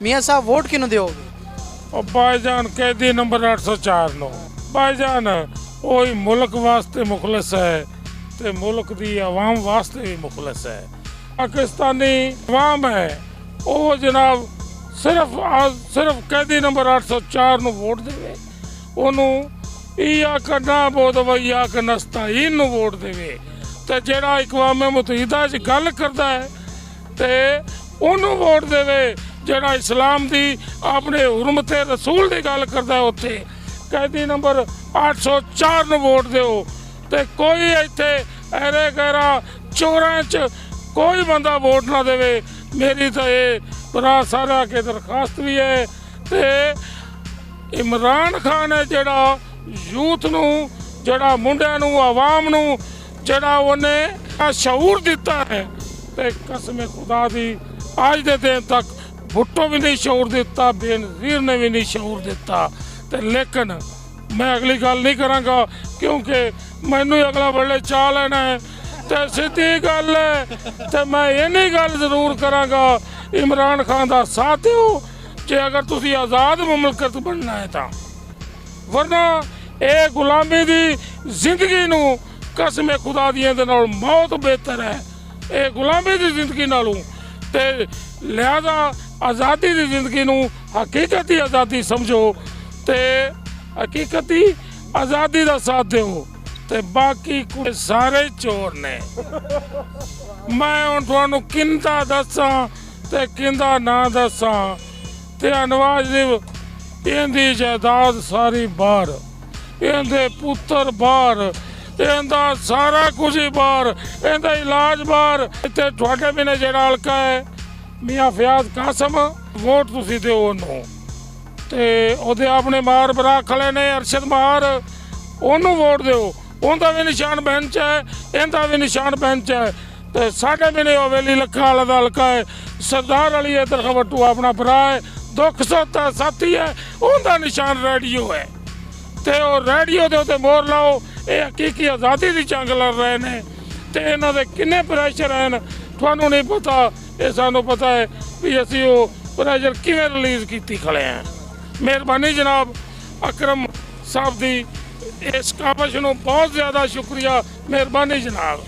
मियाँ साहब वोट किनू दोगे? और भाईजान कैदी नंबर 804 नो भाईजान वही मुल्क वास्ते मुखलस है ते मुल्क दी आवाम वास्ते भी मुखलस है। पाकिस्तानी आवाम है वो जनाब सिर्फ कैदी नंबर 804 नु वोट देवे, ओनू इया करना बोद वैया क नस्ताइन नु वोट देवे ते जेड़ा इकवाम मुत्तहिदा च गल करदा है ते ओनू वोट देवे। ਜਿਹੜਾ इस्लाम की अपने हुरमत रसूल की गल करता है उत्थे कैदी नंबर 804 ਨੂੰ वोट ਦਿਓ ਤੇ कोई इत्थे ऐरे गैरा चोरां च कोई बंदा वोट ना देवे। मेरी तो ये भरा सारा के दरखास्त भी है ते इमरान खान है जड़ा यूथ नू जड़ा मुंडियां नू आवाम नू जड़ा उन्हें शऊर दिता है ते कसम खुदा दी आज दे दिन तक भुट्टो भी नहीं शऊर दिता, बेनज़ीर ने भी नहीं शऊर दिता। तो लेकिन मैं अगली गल नहीं करांगा क्योंकि मैनू अगला बड़े चाह लेना है। तो सीधी गल है तो मैं इन्नी गल जरूर करांगा इमरान खान का साथ दो जे अगर तुसी आज़ाद मुमलकत बनना है तो, वरना ये गुलामी की जिंदगी नू कसम खुदा दियां दे नाल मौत बेहतर है ये गुलामी की जिंदगी नालों। ते लिहाजा आज़ादी की जिंदगी नू हकीकती आज़ादी समझो ते हकीकती आज़ादी का साथ दो ते बाकी कुछ सारे चोर ने। मैं हुण तुहानू किंदा दसां ते किंदा ना दसां ते नवाज शरीफ इहदी जायदाद सारी बाहर, इहदे पुत्तर बाहर, इहदा सारा कुछ ही बाहर, इहदा इलाज बाहर। इत्थे तुहाडे भी ने जिहड़ा हलका है मियाँ फयाज कासम वोट तुसी दिओ ओनू ते ओहदे अपने मार भरा खड़े ने अरशद मार ओनू वोट दिओ। उनका भी निशान बेंच है, इनका भी निशान बेंच है ते साडे भी ने हवेली लखा वाला दा हलका है सरदार अली इधर खवटू अपना भरा है दुख सोता साथी है उनका निशान रेडियो है ते ओ रेडियो दे उत्ते मोहर लाओ। ये हकीकी आज़ादी की जंग लड़ रहे हैं ते इन्हां दे किन्ने प्रेशर हैं तुहानू नहीं पता, ये सानू पता है भी असी वो प्रेशर किवें रिलीज़ कीती खड़े हैं। मेहरबानी जनाब अकरम साहब दी इस काबश नू बहुत ज़्यादा शुक्रिया, मेहरबानी जनाब।